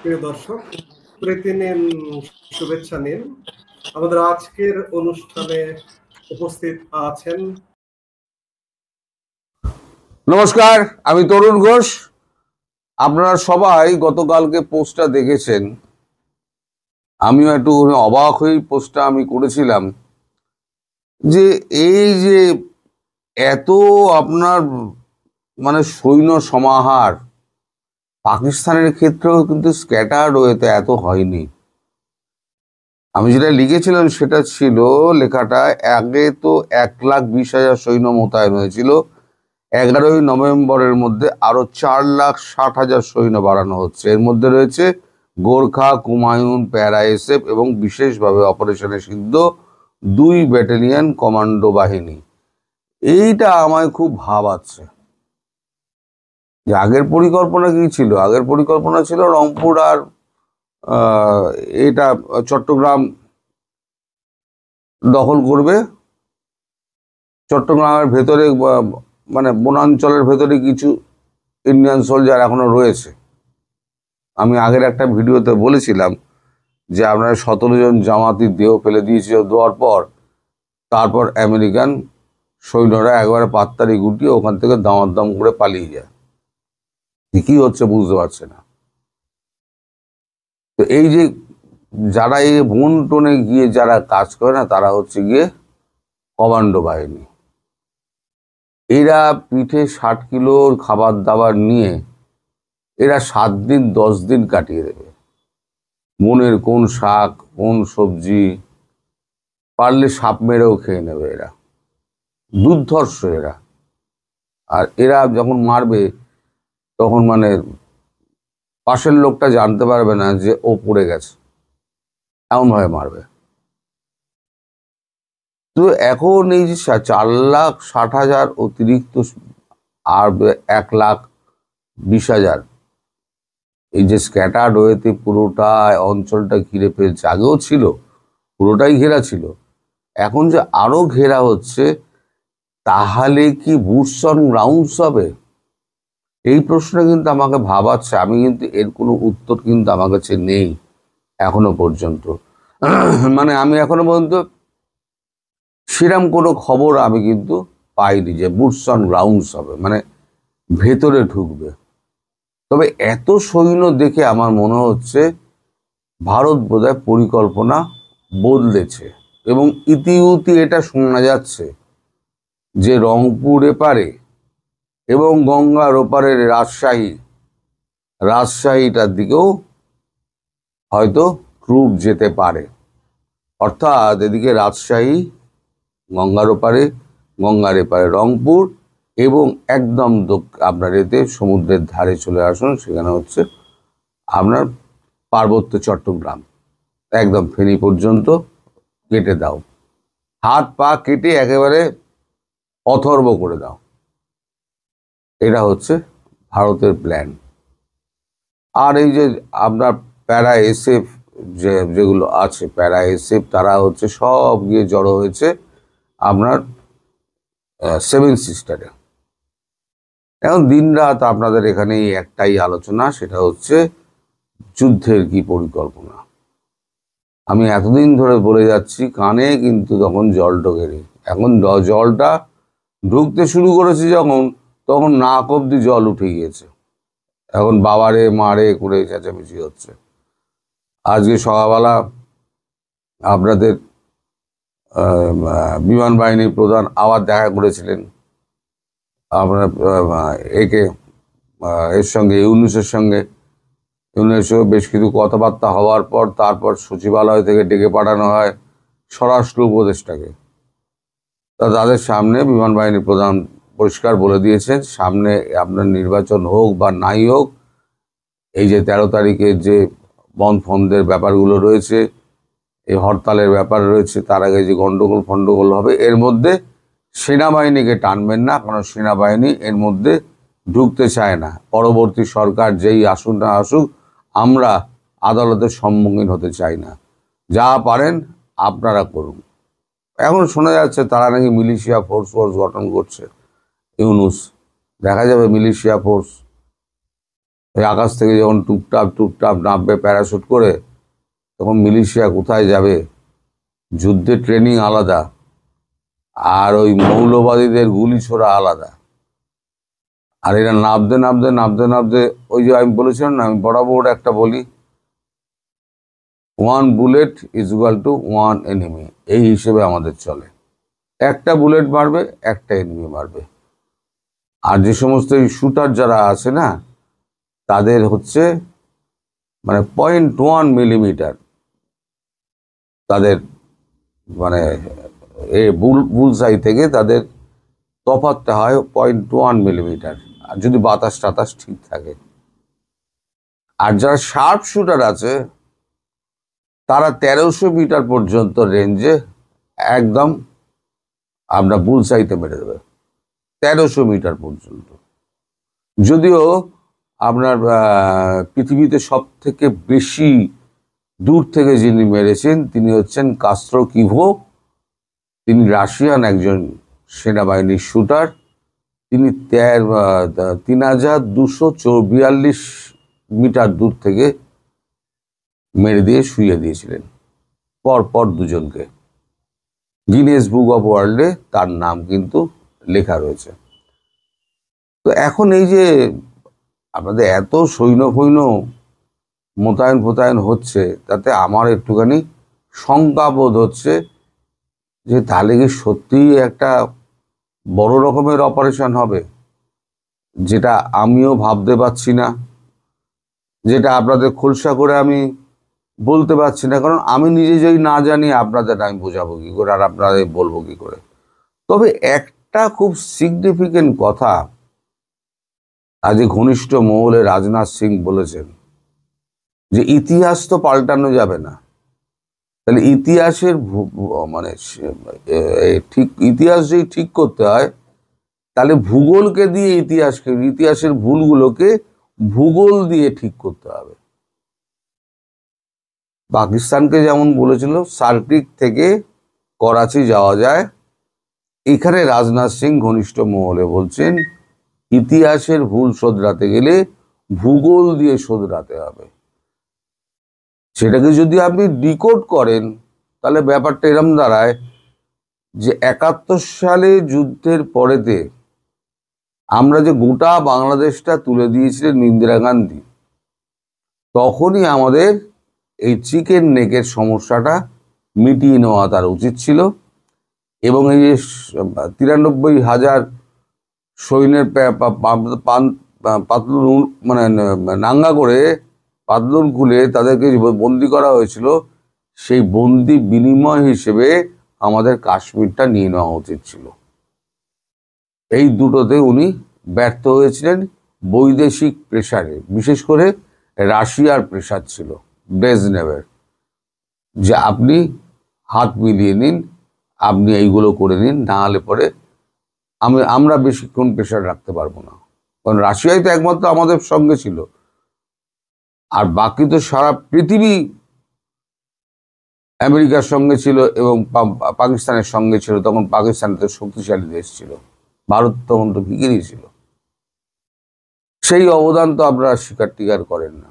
প্রিয় দর্শক, প্রীতি নিন, শুভেচ্ছা নিন। আমাদের আজকের অনুষ্ঠানে উপস্থিত আছেন। নমস্কার, আমি তরুণ ঘোষ। আপনারা সবাই গতকালকে পোস্টটা দেখেছেন। আমিও একটু অবাক হয়ে পোস্টটা আমি করেছিলাম যে এই যে এত আপনার মানে সৈন্য সমাহার পাকিস্তানের ক্ষেত্রেও কিন্তু স্ক্যাটার্ড ওয়েতে এত হয়নি। আমি যেটা লিখেছিলাম সেটা ছিল লেখাটা, আগে তো 1,20,000 সৈন্য মোতায়েন হয়েছিল, 11ই নভেম্বরের মধ্যে আরো 4,60,000 সৈন্য বাড়ানো হচ্ছে। এর মধ্যে রয়েছে গোর্খা, কুমায়ুন, প্যারা এসএফ এবং বিশেষভাবে অপারেশনে সিদ্ধ 2 ব্যাটালিয়ন কমান্ডো বাহিনী। এইটা আমায় খুব ভাবাচ্ছে যে আগের পরিকল্পনা কি ছিল। আগের পরিকল্পনা ছিল রংপুর আর এটা চট্টগ্রাম দখল করবে। চট্টগ্রামের ভেতরে মানে বনাঞ্চলের ভেতরে কিছু ইন্ডিয়ান সোলজার এখনো রয়েছে। আমি আগের একটা ভিডিওতে বলেছিলাম যে আপনারা 17 জন জামাতি দেহ ফেলে দিয়েছিল, দেওয়ার পর তারপর আমেরিকান সৈন্যরা একবারে পাত্তারি গুটিয়ে ওখান থেকে দামাদাম করে পালিয়ে যায়। কি হচ্ছে বুঝতে পারছে না। তো এই যে যারা এই বন্টনে গিয়ে যারা কাজ করে না, তারা হচ্ছে গিয়ে কমান্ডো বাহিনী। এরা পিঠে 60 কিলোর খাবার দাবার নিয়ে এরা 7 দিন 10 দিন কাটিয়ে দেবে। বনের কোন শাক, কোন সবজি, পারলে সাপ মেরেও খেয়ে নেবে। এরা দুর্ধর্ষ এরা। আর এরা যখন মারবে তখন মানে পাশের লোকটা জানতে পারবে না যে ও পড়ে গেছে, এমনভাবে মারবে। তো এখন এই যে 4,60,000 অতিরিক্ত আর 1,20,000 এই যে স্ক্যাটার্ড ওয়েতে পুরোটা অঞ্চলটা ঘিরে ফেলছে। আগেও ছিল, পুরোটাই ঘেরা ছিল, এখন যে আরো ঘেরা হচ্ছে, তাহলে কি বুটস অন গ্রাউন্ডস হবে? এই প্রশ্নটা কিন্তু আমাকে ভাবাচ্ছে। আমি কিন্তু এর কোনো উত্তর কিন্তু আমার কাছে নেই এখনো পর্যন্ত। মানে আমি এখনো পর্যন্ত সেরকম কোনো খবর আমি কিন্তু পাইনি যে বুটস অন গ্রাউন্ডস হবে, মানে ভেতরে ঢুকবে। তবে এত সৈন্য দেখে আমার মনে হচ্ছে ভারত বোধহয় পরিকল্পনা বদলেছে। এবং ইতিউতি এটা শোনা যাচ্ছে যে রংপুর এপারে এবং গঙ্গার ওপারের রাজশাহীটার দিকেও হয়তো ট্রুপ যেতে পারে। অর্থাৎ এদিকে রাজশাহী, গঙ্গার ওপারে, গঙ্গার এপারে রংপুর, এবং একদম আপনার এতে সমুদ্রের ধারে চলে আসুন, সেখানে হচ্ছে আপনার পার্বত্য চট্টগ্রাম, একদম ফেনী পর্যন্ত কেটে দাও, হাত পা কেটে একেবারে অথর্ব করে দাও। এটা হচ্ছে ভারতের প্ল্যান। আর এই যে আপনার প্যারা এসএফ যেগুলো আছে, প্যারা এসএফ তারা হচ্ছে সব গিয়ে জড়ো হয়েছে আপনার 7 সিস্টারে। এখন দিন রাত আপনাদের এখানে একটাই আলোচনা, সেটা হচ্ছে যুদ্ধের কি পরিকল্পনা। আমি এতদিন ধরে বলে যাচ্ছি, কানে কিন্তু তখন জল ঢোকেনি। এখন জলটা ঢুকতে শুরু করেছে যখন, তখন নাক অব্দি জল উঠে গিয়েছে। এখন বাবারে মারে করে চেঁচামেচি হচ্ছে। আজকে সকালবেলা আপনাদের বিমান বাহিনীর প্রধান আবার দেখা করেছিলেন আপনার একে এর সঙ্গে, ইউনূসের সঙ্গে। ইউনূসের বেশ কিছু কথাবার্তা হওয়ার পর তারপর সচিবালয় থেকে ডেকে পাঠানো হয় স্বরাষ্ট্র উপদেষ্টাকে। তাদের সামনে বিমান বাহিনীর প্রধান পরিষ্কার বলে দিয়েছেন, সামনে আপনার নির্বাচন হোক বা নাই হোক, এই যে 13 তারিখের যে বন্ধ ফন্দের ব্যাপারগুলো রয়েছে, এই হরতালের ব্যাপার রয়েছে, তার আগে যে গন্ডগোল হবে, এর মধ্যে সেনাবাহিনীকে টানবেন না, কারণ সেনাবাহিনী এর মধ্যে ঢুকতে চায় না। পরবর্তী সরকার যেই আসুক না আসুক, আমরা আদালতের সম্মুখীন হতে চাই না। যা পারেন আপনারা করুন। এখন শোনা যাচ্ছে তারা নাকি মিলিশিয়া ফোর্স গঠন করছে। ইউনূস, দেখা যাবে মিলিশিয়া ফোর্স ওই আকাশ থেকে যখন টুপটাপ টুপটাপ নামবে প্যারাশুট করে, তখন মিলিশিয়া কোথায় যাবে? যুদ্ধের ট্রেনিং আলাদা, আর ওই মৌলবাদীদের গুলি ছোড়া আলাদা। আর এরা নামতে নামতে নামতে নামতে, ওই যে আমি বলেছিলাম না, আমি বরাবর একটা বলি, 1 bullet is equal to 1 enemy, এই হিসেবে আমাদের চলে। একটা বুলেট মারবে, একটা এনিমি মারবে। আর যে সমস্ত শুটার যারা আছে না, তাদের হচ্ছে মানে 0.1 মিলিমিটার তাদের মানে বুলসাই থেকে তাদের তফাৎটা হয় 0.1 মিলিমিটার, আর যদি বাতাস টাতাস ঠিক থাকে। আর যারা শার্প শুটার আছে, তারা 1300 মিটার পর্যন্ত রেঞ্জে একদম আপনার বুলসাইতে মেরে দেবে, 1300 মিটার পর্যন্ত। যদিও আপনার পৃথিবীতে সব থেকে বেশি দূর থেকে যিনি মেরেছেন তিনি হচ্ছেন কাস্ত্রকিভো। তিনি রাশিয়ান একজন সেনাবাহিনীর শুটার। তিনি 3242 মিটার দূর থেকে মেরে দিয়ে শুইয়ে দিয়েছিলেন পরপর দুজনকে। গিনেস বুক অফ ওয়ার্ল্ডে তার নাম কিন্তু লেখা রয়েছে। তো এখন এই যে আপনাদের এত সৈন্য মোতায়েন হচ্ছে, তাতে আমার একটুখানি শঙ্কাবোধ হচ্ছে যে তাহলে কি সত্যিই একটা বড় রকমের অপারেশন হবে, যেটা আমিও ভাবতে পারছি না, যেটা আপনাদের খোলসা করে আমি বলতে পারছি না। কারণ আমি নিজে যদি না জানি, আপনাদের আমি বোঝাবো কি করে আর আপনাদের বলবো কি করে? তবে একটা খুব সিগনিফিকেন্ট কথা আজ ঘনিষ্ঠ মহলে রাজনাথ সিং বলেছেন, যে ইতিহাস তো পাল্টানো যাবে না। তাহলে ইতিহাসের মানে ঠিক ইতিহাস যদি ঠিক করতে হয়, তাহলে ভূগোলকে দিয়ে ইতিহাসের ভুলগুলোকে ভূগোল দিয়ে ঠিক করতে হবে। পাকিস্তানকে যেমন বলেছিল সার্কিট থেকে করাচি যাওয়া যায়, এখানে রাজনাথ সিং ঘনিষ্ঠ মহলে বলছেন ইতিহাসের ভুল শোধরাতে গেলে ভূগোল দিয়ে শোধরাতে হবে। সেটাকে যদি আপনি ডিকোড করেন, তাহলে ব্যাপারটা এরম দাঁড়ায় যে 71 সালে যুদ্ধের পরেতে আমরা যে গোটা বাংলাদেশটা তুলে দিয়েছিলেন ইন্দিরা গান্ধী, তখনই আমাদের এই চিকেন নেকের সমস্যাটা মিটিয়ে নেওয়া তার উচিত ছিল। এবং এই যে 93,000 সৈন্যের পাতলুন মানে নাঙ্গা করে পাতলুন খুলে তাদেরকে বন্দি করা হয়েছিল, সেই বন্দি বিনিময় হিসেবে আমাদের কাশ্মীরটা নিয়ে নেওয়া উচিত ছিল। এই দুটোতে উনি ব্যর্থ হয়েছিলেন। বৈদেশিক প্রেসারে, বিশেষ করে রাশিয়ার প্রেসার ছিল ব্রেজনেভের, যে আপনি হাত মিলিয়ে নিন, আপনি এইগুলো করে নিন, না হলে পরে আমরা বেশিক্ষণ প্রেসার রাখতে পারবো না। কারণ রাশিয়াই তো একমাত্র আমাদের সঙ্গে ছিল, আর বাকি তো সারা পৃথিবী আমেরিকার সঙ্গে ছিল এবং পাকিস্তানের সঙ্গে ছিল। তখন পাকিস্তান তো শক্তিশালী দেশ ছিল, ভারত তখন তো ভিখিরি ছিল। সেই অবদান তো আপনারা স্বীকার করেন না।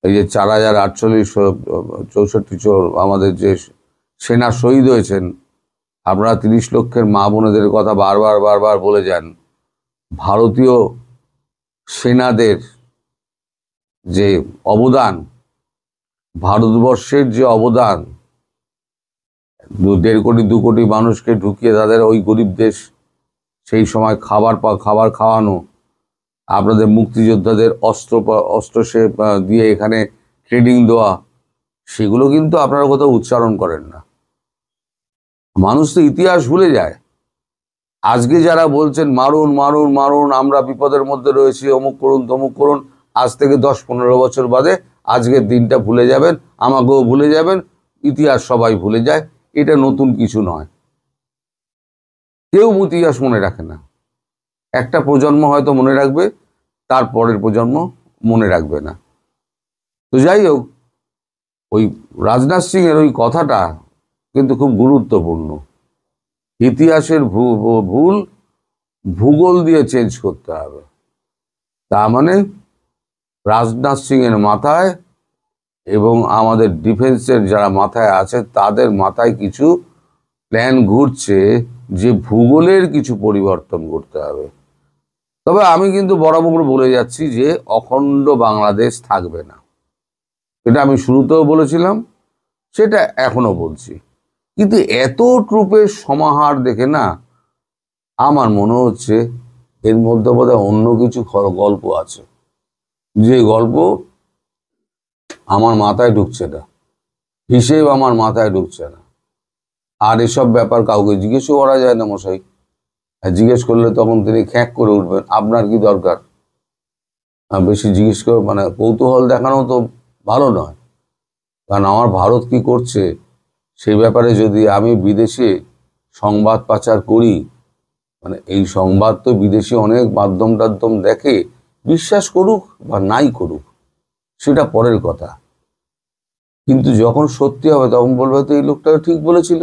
এই যে 4,864 আমাদের যে সেনা শহীদ হয়েছেন, আপনারা 30 লক্ষের মা বোনেদের কথা বারবার বলে যান। ভারতীয় সেনাদের যে অবদান, ভারতবর্ষের যে অবদান, 1.5 কোটি 2 কোটি মানুষকে ঢুকিয়ে তাদের ওই গরিব দেশ সেই সময় খাবার খাওয়ানো, আপনাদের মুক্তিযোদ্ধাদের অস্ত্র সে দিয়ে এখানে ট্রেনিং দেওয়া, সেগুলো কিন্তু আপনারা কোথাও উচ্চারণ করেন না। মানুষ তো ইতিহাস ভুলে যায়। আজকে যারা বলছেন মারুন মারুন মারুন, আমরা বিপদের মধ্যে রয়েছি, অমুক করুন তমুক করুন, আজ থেকে 10-15 বছর বাদে আজকের দিনটা ভুলে যাবেন, আমাকেও ভুলে যাবেন, ইতিহাস সবাই ভুলে যায়। এটা নতুন কিছু নয়। কেউ ইতিহাস মনে রাখে না। একটা প্রজন্ম হয়তো মনে রাখবে, তার পরের প্রজন্ম মনে রাখবে না। তো যাই হোক, ওই রাজনাথ সিং এর ওই কথাটা কিন্তু খুব গুরুত্বপূর্ণ। ইতিহাসের ভুল ভূগোল দিয়ে চেঞ্জ করতে হবে। তার মানে রাজনাথ সিং এর মাথায় এবং আমাদের ডিফেন্সের যারা মাথায় আছে তাদের মাথায় কিছু প্ল্যান ঘুরছে যে ভূগোলের কিছু পরিবর্তন করতে হবে। তবে আমি কিন্তু বরাবর বলে যাচ্ছি যে অখণ্ড বাংলাদেশ থাকবে না, এটা আমি শুরুতেও বলেছিলাম, সেটা এখনো বলছি। কিন্তু এত ট্রুপের সমাহার দেখে না আমার মনে হচ্ছে এর মধ্যে বোধহয় অন্য কিছু গল্প আছে, যে গল্প আমার মাথায় ঢুকছে না, হিসেব আমার মাথায় ঢুকছে না। আর এসব ব্যাপার কাউকে জিজ্ঞেসও করা যায় না মশাই, আর জিজ্ঞেস করলে তখন তিনি খ্যাঁক করে উঠবেন, আপনার কি দরকার। বেশি জিজ্ঞেস করে মানে কৌতূহল দেখানো তো ভালো নয়, কারণ আমার ভারত কি করছে সেই ব্যাপারে যদি আমি বিদেশে সংবাদ পাচার করি, মানে এই সংবাদ তো বিদেশি অনেক মাধ্যম টাধ্যম দেখে, বিশ্বাস করুক বা নাই করুক সেটা পরের কথা, কিন্তু যখন সত্যি হবে তখন বলবে তো এই লোকটা ঠিক বলেছিল।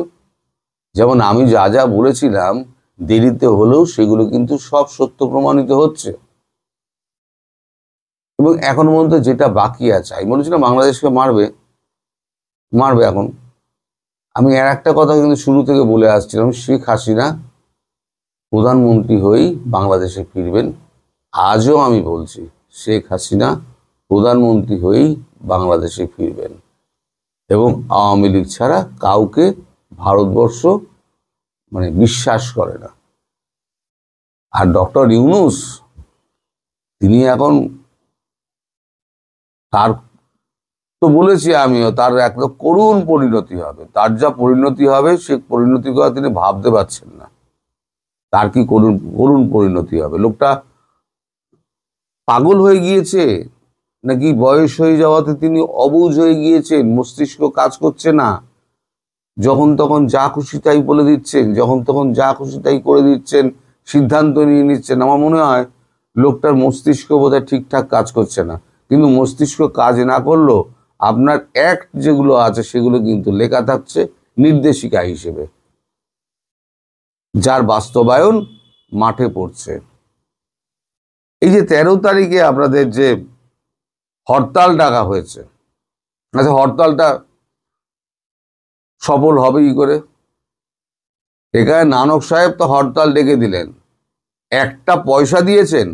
যেমন আমি যা যা বলেছিলাম দেরিতে হলেও সেগুলো কিন্তু সব সত্য প্রমাণিত হচ্ছে। এবং এখন পর্যন্ত যেটা বাকি আছে, আমি বলেছিলাম বাংলাদেশকে মারবে মারবে, এখন আমি আর একটা কথা কিন্তু শুরু থেকে বলে আসছিলাম, শেখ হাসিনা প্রধানমন্ত্রী হয়েই বাংলাদেশে ফিরবেন। আজও আমি বলছি শেখ হাসিনা প্রধানমন্ত্রী হয়েই বাংলাদেশে ফিরবেন, এবং আওয়ামী লীগ ছাড়া কাউকে ভারতবর্ষ মানে বিশ্বাস করে না। আর ডক্টর ইউনূস তিনি এখন, তার তো বলেছি আমিও, তার একটা করুণ পরিণতি হবে, তার যা পরিণতি হবে সে পরিণতির কথা তিনি ভাবতে পারছেন না। তার কি করুণ করুণ পরিণতি হবে। লোকটা পাগল হয়ে গিয়েছে নাকি বয়স হয়ে যাওয়াতে তিনি অবুঝ হয়ে গিয়েছেন, মস্তিষ্ক কাজ করছে না, যখন তখন যা খুশি তাই বলে দিচ্ছেন, যখন তখন যা খুশি তাই করে দিচ্ছেন, সিদ্ধান্ত নিয়ে নিচ্ছেন। আমার মনে হয় লোকটার মস্তিষ্ক বোধহয় ঠিকঠাক কাজ করছে না। কিন্তু মস্তিষ্ক কাজ না করলেও আপনার অ্যাক্ট যেগুলো আছে সেগুলো কিন্তু লেখা থাকছে নির্দেশিকা হিসেবে, যার বাস্তবায়ন মাঠে পড়ছে। এই যে 13 তারিখে আপনাদের যে হরতাল ডাকা হয়েছে, আচ্ছা হরতালটা সফল হবে কি করে? এখানে নানক সাহেব তো হরতাল ডেকে দিলেন, একটা পয়সা দিয়েছেন?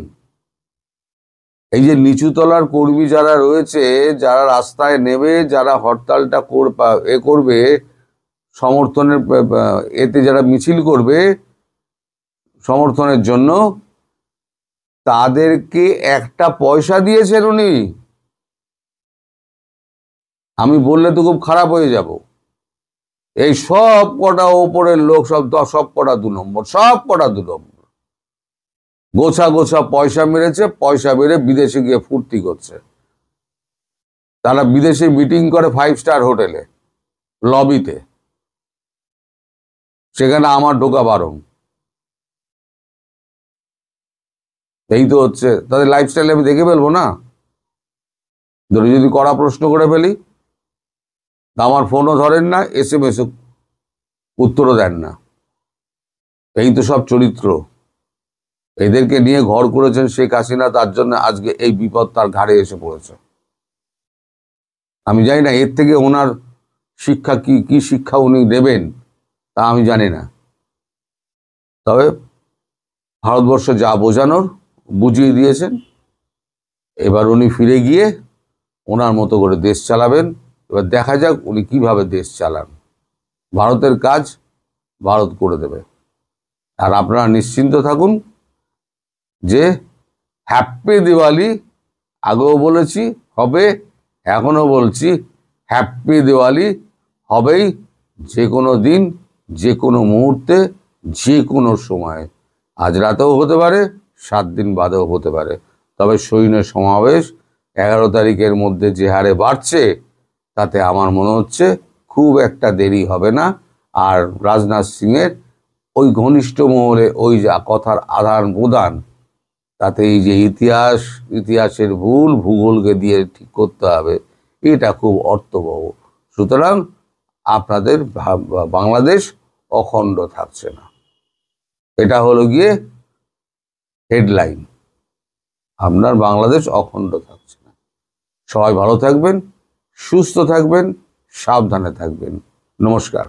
এই যে নিচুতলার কর্মী যারা রয়েছে, যারা রাস্তায় নেবে, যারা হরতালটা করবে সমর্থনের এতে যারা মিছিল করবে সমর্থনের জন্য, তাদেরকে একটা পয়সা দিয়েছেন উনি? আমি বললে তো খুব খারাপ হয়ে যাব। এই সব কটা ওপরের লোক সব কটা 2 নম্বর, সব কটা 2 নম্বর, গোছা গোছা পয়সা মেরেছে, পয়সা মেরে বিদেশে গিয়ে ফুর্তি করছে। তারা বিদেশে মিটিং করে 5 স্টার হোটেলে লবিতে, সেখানে আমার ঢোকা বারণ। এই তো হচ্ছে তাদের লাইফস্টাইল। আমি দেখে ফেলবো না, ধরে যদি কড়া প্রশ্ন করে ফেলি, আমার ফোনও ধরেন না, SMS উত্তরও দেন না। এই তো সব চরিত্র, এদেরকে নিয়ে ঘর করেছেন শেখ হাসিনা, তার জন্য আজকে এই বিপদ তার ঘাড়ে এসে পড়েছে। আমি জানি না এর থেকে ওনার শিক্ষা কি, কি শিক্ষা উনি দেবেন তা আমি জানি না। তবে ভারতবর্ষ যা বোঝানোর বুঝিয়ে দিয়েছেন, এবার উনি ফিরে গিয়ে ওনার মতো করে দেশ চালাবেন। এবার দেখা যাক উনি কিভাবে দেশ চালান। ভারতের কাজ ভারত করে দেবে। আর আপনারা নিশ্চিন্ত থাকুন যে হ্যাপি দিওয়ালি, আগেও বলেছি হবে, এখনো বলছি হ্যাপি দিওয়ালি হবেই, যে কোনো দিন, যে কোনো মুহূর্তে, যে কোনো সময়। আজ রাতেও হতে পারে, 7 দিন বাদেও হতে পারে। তবে সৈন্য সমাবেশ 11 তারিখের মধ্যে যে হারে বাড়ছে, তাতে আমার মনে হচ্ছে খুব একটা দেরি হবে না। আর রাজনাথ সিংয়ের ওই ঘনিষ্ঠ মহলে ওই যা কথার আদান প্রদান, তাতে এই যে ইতিহাসের ভুল ভূগোলকে দিয়ে ঠিক করতে হবে, এটা খুব অর্থবহ। সুতরাং আপনাদের বাংলাদেশ অখণ্ড থাকছে না, এটা হলো গিয়ে হেডলাইন। আপনার বাংলাদেশ অখণ্ড থাকছে না। সবাই ভালো থাকবেন, সুস্থ থাকবেন, সাবধানে থাকবেন। নমস্কার।